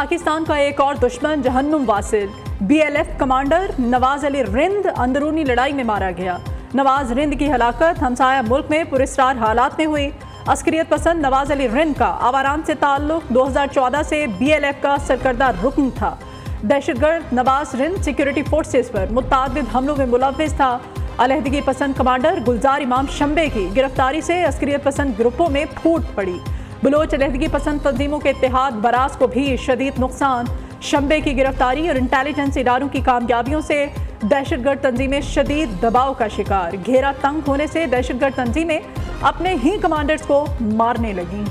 पाकिस्तान का एक और दुश्मन जहन्नुम वासिल। BLF कमांडर नवाज अली रिंद अंदरूनी लड़ाई में मारा गया। नवाज रिंद की हलाकत हमसाया मुल्क में पुरस्कार हालात में हुई। अस्करियत पसंद नवाज अली रिंद का आवाराम से ताल्लुक 2014 से BLF का सरकर्दा रुकन था। दहशतगर्द नवाज रिंद सिक्योरिटी फोर्सेस पर मुतअद्दिद हमलों में मुलव्विस था। अलहदगी पसंद कमांडर गुलजार इमाम शंबे की गिरफ्तारी से अस्करियत पसंद ग्रुपों में फूट पड़ी। बलोच अलहदगी पसंद तंजीमों के इत्तेहाद बराज को भी शदीद नुकसान। शंबे की गिरफ्तारी और इंटेलिजेंस इदारों की कामयाबियों से दहशतगर्द तंजीमें शदीद दबाव का शिकार। घेरा तंग होने से दहशतगर्द तंजीमें अपने ही कमांडर्स को मारने लगीं।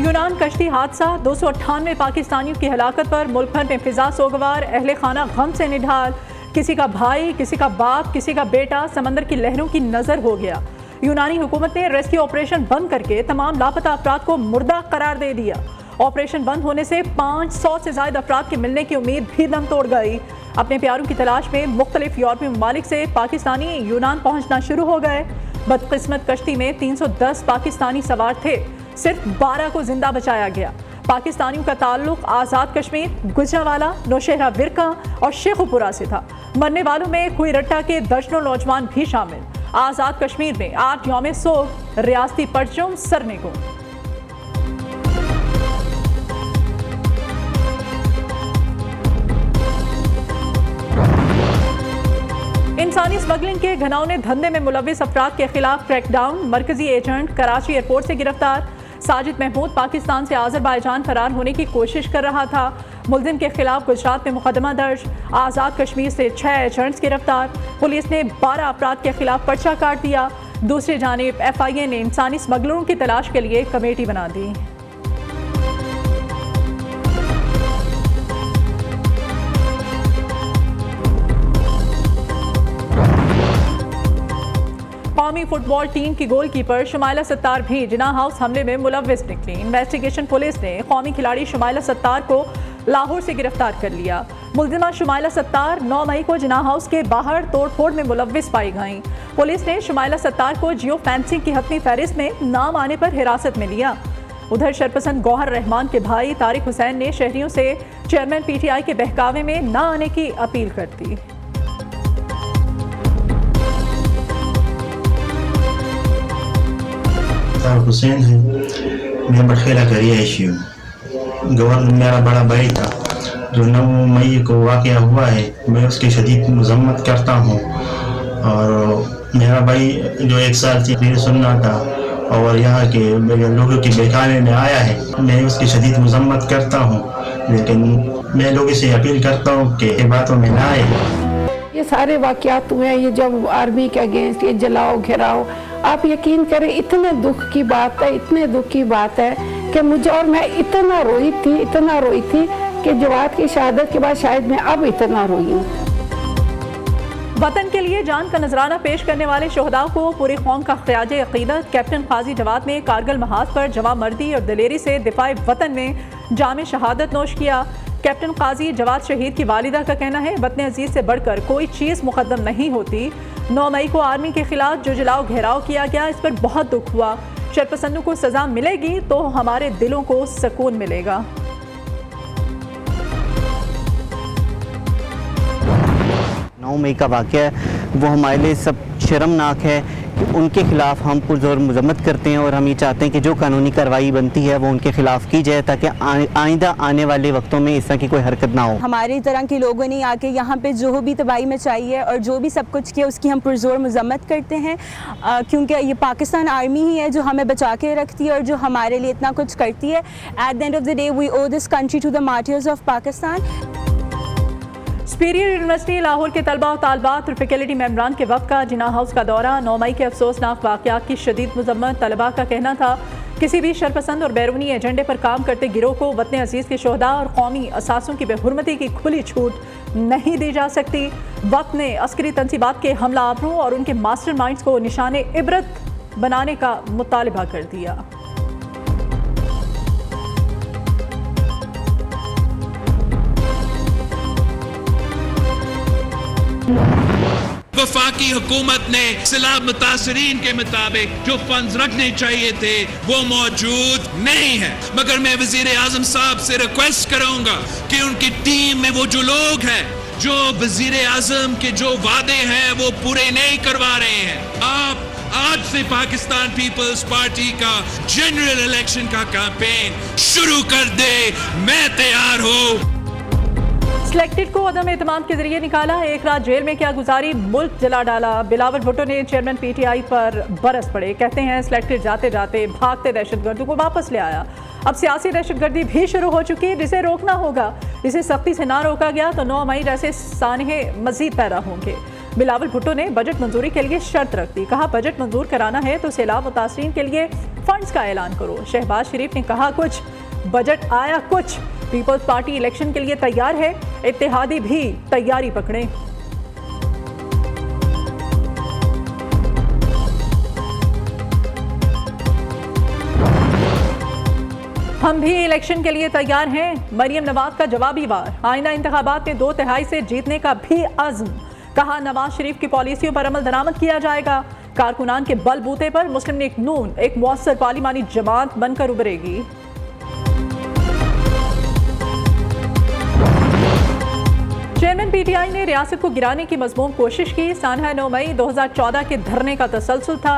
यूनान कश्ती हादसा, 298 पाकिस्तानियों की हलाकत पर मुल्क भर में फिजा सोगवार। अहले खाना गम से निढाल। किसी का भाई, किसी का बाप, किसी का बेटा समंदर की लहरों की नजर हो गया। यूनानी हुकूमत ने रेस्क्यू ऑपरेशन बंद करके तमाम लापता अफराद को मुर्दा करार दे दिया। ऑपरेशन बंद होने से 500 से ज्यादा अफराद के मिलने की उम्मीद भी दम तोड़ गई। अपने प्यारों की तलाश में मुख्तलिफ यूरोपीय ममालिक से पाकिस्तानी यूनान पहुंचना शुरू हो गए। बदकिस्मत कश्ती में 310 पाकिस्तानी सवार थे, सिर्फ 12 को जिंदा बचाया गया। पाकिस्तानियों का ताल्लुक आज़ाद कश्मीर, गुजरावाला, नौशहरा विरका और शेखुपुरा से था। मरने वालों में कोई रट्टा के दर्जनों नौजवान भी शामिल। आज़ाद कश्मीर में 8 यौम सोग, रियासती परचम सरने को। इंसानी स्मगलिंग के घिनौने धंधे में मुलव्विस अफराद के खिलाफ क्रैकडाउन। मरकजी एजेंट कराची एयरपोर्ट से गिरफ्तार। साजिद महमूद पाकिस्तान से आज़रबाईजान फरार होने की कोशिश कर रहा था। मुलजिम के खिलाफ गुजरात में मुकदमा दर्ज। आज़ाद कश्मीर से 6 एजेंट्स गिरफ्तार। पुलिस ने 12 अफराद के खिलाफ पर्चा काट दिया। दूसरी जानिब FIA ने इंसानी स्मगलरों की तलाश के लिए कमेटी बना दी। कौमी फुटबॉल टीम की गोलकीपर शुमाइला सत्तार भी जिना हाउस हमले में मुलव्विस निकली। इन्वेस्टिगेशन पुलिस ने कौमी खिलाड़ी शुमाइला सत्तार को लाहौर से गिरफ्तार कर लिया। मुलजिमा शुमाइला सत्तार 9 मई को जिना हाउस के बाहर तोड़फोड़ में मुलव्विस पाई गईं। पुलिस ने शुमाइला सत्तार को जियो फेंसिंग की हतमी फहरिस्त में नाम आने पर हिरासत में लिया। उधर शरपसंद गौहर रहमान के भाई तारिक हुसैन ने शहरियों से चेयरमैन PTI के बहकावे में न आने की अपील कर दी। हुसैन है, मैं बटखेला का रिहायशी हूँ। गवर्नर मेरा बड़ा भाई था जो 9 मई को वाक़या हुआ है, मैं उसकी शदीद मज़म्मत करता हूँ। और मेरा भाई जो 1 साल से फिर सुनना था और यहाँ के लोगों के बहकावे में आया है, मैं उसकी शदीद मज़म्मत करता हूँ। लेकिन मैं लोगों से अपील करता हूँ कि बातों में ना आए। ये सारे वाक़यात हुए, ये जब आर्मी के अगेंस्ट ये जलाओ घेराओ, आप यकीन करें इतने दुख की बात है, इतने दुख की बात है कि मुझे, और मैं इतना रोई थी कि जवाद की शहादत के बाद शायद मैं अब इतना रोई हूँ। वतन के लिए जान का नजराना पेश करने वाले शोहदा को पूरी कौम का ख्याज अकीदत। कैप्टन काजी जवाद ने कारगिल महाज पर जवां मर्दी और दिलेरी से दिफाए वतन में जाम शहादत नोश किया। कैप्टन काजी जवाद शहीद की वालिदा का कहना है, वतन अजीज से बढ़कर कोई चीज़ मुकद्दम नहीं होती। 9 मई को आर्मी के खिलाफ जो जलाओ घेराव किया गया, इस पर बहुत दुख हुआ। शरपसंदों को सजा मिलेगी तो हमारे दिलों को सुकून मिलेगा। 9 मई का वाक़या वो हमारे लिए सब शर्मनाक है कि उनके खिलाफ हम पुरजोर मजम्मत करते हैं और हम ये चाहते हैं कि जो कानूनी कार्रवाई बनती है वो उनके खिलाफ की जाए ताकि आइंदा आने वाले वक्तों में इस तरह की कोई हरकत ना हो। हमारी तरह के लोगों ने आके यहाँ पे जो भी तबाही मचाई है और जो भी सब कुछ किया उसकी हम पुरजोर मजम्मत करते हैं, क्योंकि ये पाकिस्तान आर्मी ही है जो हमें बचा के रखती है और जो हमारे लिए इतना कुछ करती है। At the end of the day we owe this country to the martyrs of Pakistan. Superior university Lahore के तलबा और तालबात और फैकल्टी मेंबरान के वक्त का जिना हाउस का दौरा। 9 मई के अफसोसनाक वाक़यात की शदीद मज़म्मत। तलबा का कहना था, किसी भी शरपसंद और बैरूनी एजेंडे पर काम करते गिरोह को वतन अजीज़ के शोहदा और कौमी असासों की बेहुरमती की खुली छूट नहीं दी जा सकती। वक्त ने अस्करी तंसीबात के हमलावरों और उनके मास्टर माइंड्स को निशाने इबरत बनाने का मुतालबा कर दिया। वफा वफाकी हुकूमत ने सैलाब मुतासरीन के मुताबिक जो फंड्स रखने चाहिए थे वो मौजूद नहीं है। मगर मैं वजीर आजम साहब से रिक्वेस्ट करूंगा कि उनकी टीम में वो जो लोग हैं जो वजीर आजम के जो वादे हैं वो पूरे नहीं करवा रहे हैं, आप आज से पाकिस्तान पीपल्स पार्टी का जनरल इलेक्शन का कैंपेन शुरू कर दे। मैं तैयार हूँ। सिलेक्टेड को अदम एतमाद के जरिए निकाला, एक रात जेल में क्या गुजारी, मुल्क जला डाला। बिलावल भुट्टो ने चेयरमैन पीटीआई पर बरस पड़े, कहते हैं सिलेक्टेड जाते जाते भागते दहशतगर्दों को वापस ले आया। अब सियासी दहशतगर्दी भी शुरू हो चुकी है जिसे रोकना होगा। इसे सख्ती से ना रोका गया तो 9 मई जैसे सानहे मजीद पैदा होंगे। बिलावल भुट्टो ने बजट मंजूरी के लिए शर्त रख दी, कहा बजट मंजूर कराना है तो सैलाब मुतासरीन के लिए फंड्स का ऐलान करो। शहबाज शरीफ ने कहा कुछ, बजट आया कुछ। पीपल्स पार्टी इलेक्शन के लिए तैयार है, इत्तेहादी भी तैयारी पकड़े। हम भी इलेक्शन के लिए तैयार हैं, मरियम नवाज का जवाबी वार। आइंदा इंतखाबात में 2/3 से जीतने का भी अज़्म, कहा नवाज शरीफ की पॉलिसियों पर अमल दरामद किया जाएगा। कारकुनान के बलबूते पर मुस्लिम लीग नून एक मुअस्सर पार्लिमानी जमात बनकर उभरेगी। चेयरमैन पीटीआई ने रियासत को गिराने की मज़मूम कोशिश की। सानहा 9 मई 2014 के धरने का तसलसल था।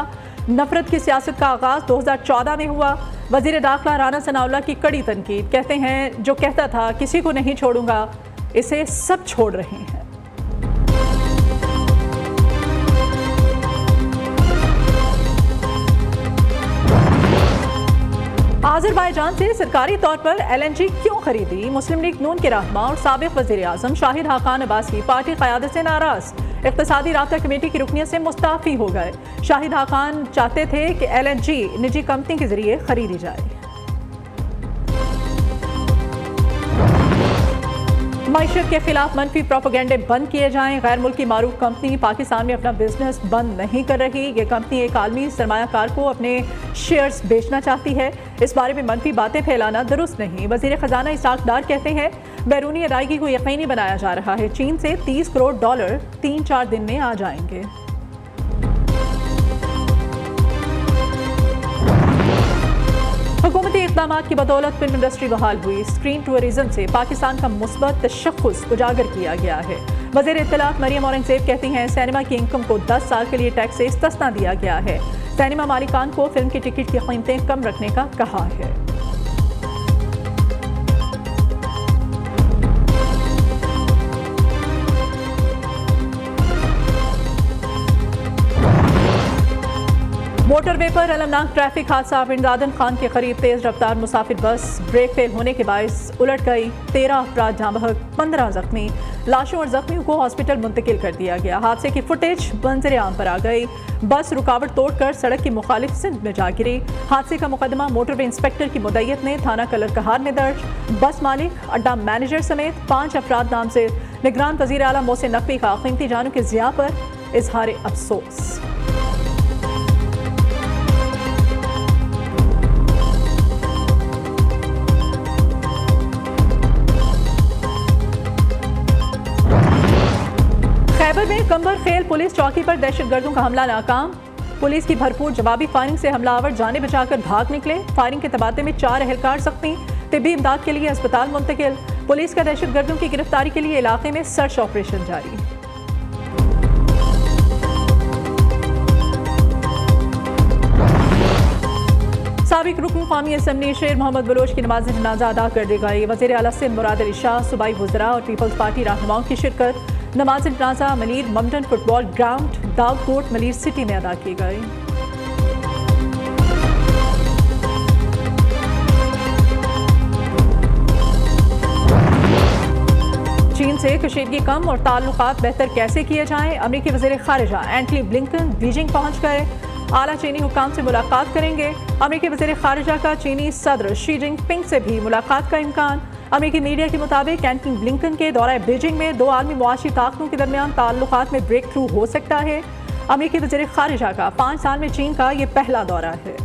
नफरत की सियासत का आगाज 2014 में हुआ। वजीर दाखिला राना सनाउल्लाह की कड़ी तनकीद, कहते हैं जो कहता था किसी को नहीं छोड़ूंगा, इसे सब छोड़ रहे हैं। आज़रबाईजान से सरकारी तौर पर LNG क्यों खरीदी? मुस्लिम लीग नून के रहनुमा और साबिक वज़ीर आज़म शाहिद खाकान अब्बासी पार्टी क़यादत से नाराज़, इक़्तिसादी राब्ता कमेटी की रुकनियत से मुस्ताफ़ी हो गए। शाहिद खाकान चाहते थे कि LNG निजी कंपनी के जरिए खरीदी जाए। मईशत के खिलाफ मनफी प्रोपेगेंडे बंद किए जाएं। गैर मुल्की मारूफ कंपनी पाकिस्तान में अपना बिजनेस बंद नहीं कर रही। ये कंपनी एक आलमी सरमायाकार को अपने शेयर्स बेचना चाहती है। इस बारे में मनफी बातें फैलाना दुरुस्त नहीं। वजीर खजाना इसाक डार कहते हैं बैरूनी अदायगी को यकीनी बनाया जा रहा है। चीन से $30 करोड़ 3-4 दिन में आ जाएंगे। हुकूमती इक़दाम की बदौलत फिल्म इंडस्ट्री बहाल हुई। स्क्रीन टूरिज्म से पाकिस्तान का मुस्बत तशख़्ख़ुस उजागर किया गया है। वज़ीर इत्तलात मरियम औरंगज़ेब कहती हैं सिनेमा की इनकम को 10 साल के लिए टैक्स से इस्तिस्ना दिया गया है। सिनेमा मालिकान को फिल्म की टिकट की कीमतें कम रखने का कहा है। मोटरवे पर अलमनाक ट्रैफिक हादसा। विंदादन खान के करीब तेज रफ्तार मुसाफिर बस ब्रेक फेल होने के बायस उलट गई। 13 अफराद जाँ बहक, 15 जख्मी। लाशों और जख्मियों को हॉस्पिटल मुंतकिल कर दिया गया। हादसे की फुटेज मंजर आम पर आ गई। बस रुकावट तोड़कर सड़क की मुखालिफ सिंध में जा गिरी। हादसे का मुकदमा मोटरवे इंस्पेक्टर की मुद्दत ने थाना कलर कहार में दर्ज। बस मालिक, अड्डा मैनेजर समेत 5 अफराद नामजद। निगरान वज़ीर आला मोहसिन नकवी का कीमती जानों के ज़िया पर इजहार अफसोस। खैबर में कंबर खेल पुलिस चौकी पर दहशतगर्दों का हमला नाकाम। पुलिस की भरपूर जवाबी फायरिंग से हमलावर जाने बचाकर भाग निकले। फायरिंग के तबादले में 4 एहलकार जख्मी, तिब्बी इमदाद के लिए अस्पताल मुंतकिल। पुलिस का दहशतगर्दों की गिरफ्तारी के लिए इलाके में सर्च ऑपरेशन जारी। साबिक रुकन कौमी असम्बली शेर मोहम्मद बलोच की नमाज जनाजा अदा कर दी गई। वज़ीर आला सिंध मुराद अली शाह, सूबाई वज़रा और पीपल्स पार्टी रहनुमाओं की शिरकत। नमाज जनाजा Malir Mamdan football ground, Daudkot, Malir city में अदा की गई। चीन से कशीदगी कम और ताल्लुकात बेहतर कैसे किए जाएं? अमरीकी वज़ीर ख़ारिजा एंटनी ब्लिंकन बीजिंग पहुंच गए। आला चीनी हुकाम से मुलाकात करेंगे। अमरीकी वज़ीर ख़ारिजा का चीनी सदर शी जिनपिंग से भी मुलाकात का इम्कान। अमरीकी मीडिया के मुताबिक एंटनी ब्लिंकन के दौरा बीजिंग में 2 आलमी मुआशी ताकतों के दरमियान ताल्लुकात में ब्रेक थ्रू हो सकता है। अमरीकी वज़ीर ख़ारिजा का 5 साल में चीन का ये पहला दौरा है।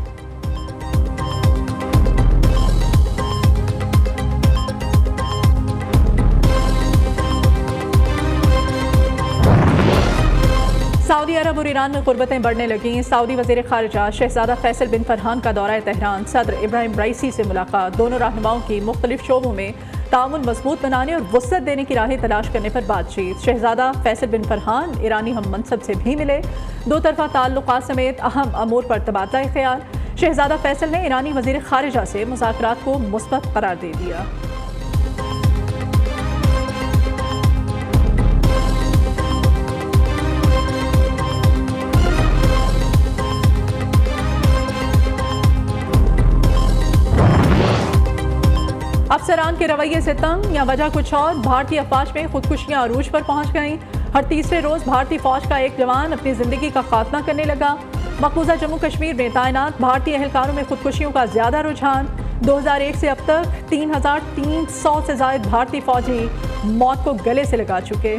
ईरान में गुर्बतें बढ़ने लगीं। सऊदी वज़ीर ख़ारिजा शहज़ादा फैसल बिन फरहान का दौरा तेहरान, सदर इब्राहिम राइसी से मुलाकात। दोनों रहनुमाओं की मुख्तलिफ शोबों में ताउन मजबूत बनाने और वुसअत देने की राहें तलाश करने पर बातचीत। शहज़ादा फैसल बिन फरहान ईरानी हम मनसब से भी मिले। दो तरफा ताल्लुकात समेत अहम अमूर पर तबादला ख्याल। शहज़ादा फैसल ने ईरानी वज़ीर ख़ारिजा से मुज़ाकरात को मुस्बत करार दे दिया। अफसरान के रवैये से तंग या वजह कुछ और, भारतीय अफवाज में खुदकुशियां अरूज पर पहुंच गईं। हर तीसरे रोज भारतीय फौज का एक जवान अपनी जिंदगी का खात्मा करने लगा। मकबूजा जम्मू कश्मीर में तैनात भारतीय एहलकारों में खुदकुशियों का ज्यादा रुझान। 2001 से अब तक 3,300 से ज्यादा भारतीय फौजी मौत को गले से लगा चुके।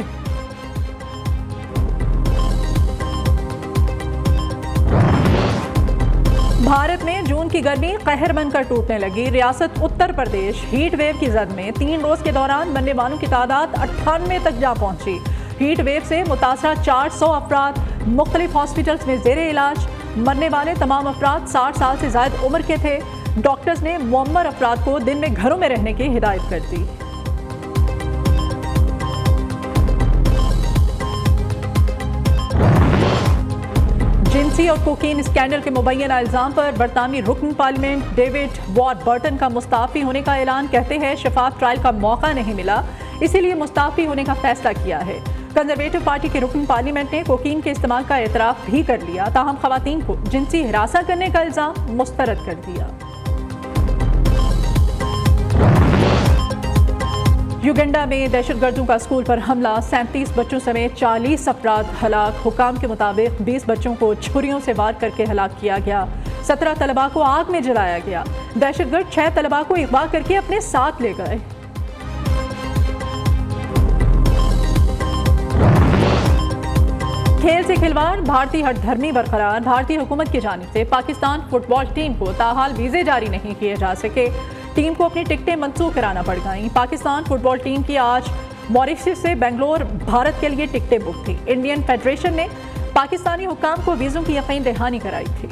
भारत में जून की गर्मी कहर बनकर टूटने लगी। रियासत उत्तर प्रदेश हीट वेव की जद में 3 रोज के दौरान मरने वालों की तादाद 98 तक जा पहुंची। हीट वेव से मुतासरा 400 अफराद मुख्तलिफ हॉस्पिटल्स में जेरे इलाज। मरने वाले तमाम अफराद 60 साल से ज्यादा उम्र के थे। डॉक्टर्स ने मुअम्मर अफराद को दिन में घरों में रहने की हिदायत कर दी। जिंसी और कोकीन स्कैंडल के मुबैना इल्जाम पर बरतानवी रुकन पार्लियामेंट डेविड वॉरबर्टन का मुस्ताफी होने का ऐलान। कहते हैं शफाफ ट्रायल का मौका नहीं मिला, इसीलिए मुस्ताफी होने का फैसला किया है। कंजर्वेटिव पार्टी के रुकन पार्लियामेंट ने कोकीन के इस्तेमाल का एतराफ भी कर लिया, ताहम खवातीन को जिनसी हिरासत करने का इल्जाम मुस्तरद कर दिया। युगांडा में दहशतगर्दों का स्कूल पर हमला, 37 बच्चों समेत 40 अफराद हलाक। हुकाम के मुताबिक 20 बच्चों को छुरियों से वार करके हलाक किया गया। 17 तलबा को आग में जलाया गया। दहशतगर्द 6 तलबा को अगवा करके अपने साथ ले गए। खेल से खिलवाड़, भारतीय हठधर्मी बरकरार। भारतीय हुकूमत की जानिब से पाकिस्तान फुटबॉल टीम को ताहाल वीज़े जारी नहीं किए जा सके। टीम को अपनी टिकटें मंसूख कराना पड़ गईं। पाकिस्तान फुटबॉल टीम की आज मॉरिशस से बेंगलोर भारत के लिए टिकटें बुक थी। इंडियन फेडरेशन ने पाकिस्तानी हुकाम को वीज़ों की यकीन दहानी कराई थी।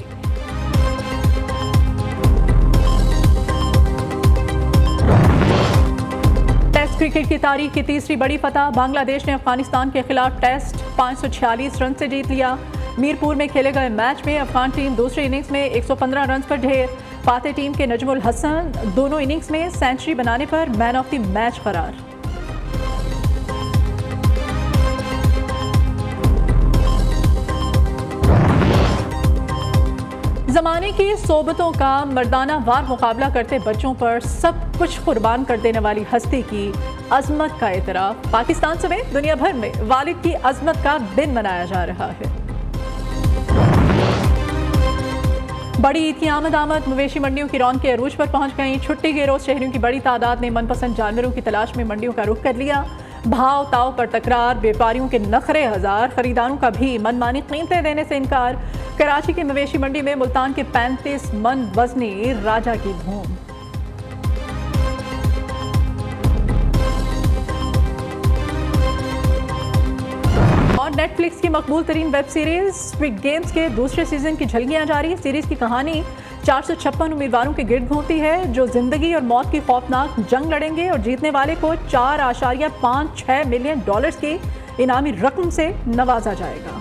टेस्ट क्रिकेट की तारीख की तीसरी बड़ी फतह। बांग्लादेश ने अफगानिस्तान के खिलाफ टेस्ट 546 रन से जीत लिया। मीरपुर में खेले गए मैच में अफगान टीम दूसरी इनिंग्स में 115 रन पर ढेर। फातेह टीम के नजमुल हसन दोनों इनिंग्स में सेंचुरी बनाने पर मैन ऑफ द मैच करार। जमाने की सोबतों का मर्दाना वार मुकाबला करते बच्चों पर सब कुछ कुर्बान कर देने वाली हस्ती की अजमत का एतराफ। पाकिस्तान समेत दुनिया भर में वालिद की अजमत का दिन मनाया जा रहा है। बड़ी ईद की आमद मवेशी मंडियों की रौनकें अरूज पर पहुंच गईं। छुट्टी के रोज शहरियों की बड़ी तादाद ने मनपसंद जानवरों की तलाश में मंडियों का रुख कर लिया। भाव ताव पर तकरार, व्यापारियों के नखरे हजार, खरीदारों का भी मनमानी कीमतें देने से इनकार। कराची की मवेशी मंडी में मुल्तान के 35 मन वजनी राजा की धूम। और नेटफ्लिक्स की मकबूल तरीन वेब सीरीज स्क्विड गेम्स के दूसरे सीजन की झलकियां जारी। सीरीज की कहानी 456 उम्मीदवारों के गिर्द घूमती है जो जिंदगी और मौत की खौफनाक जंग लड़ेंगे और जीतने वाले को $4.56 मिलियन की इनामी रकम से नवाजा जाएगा।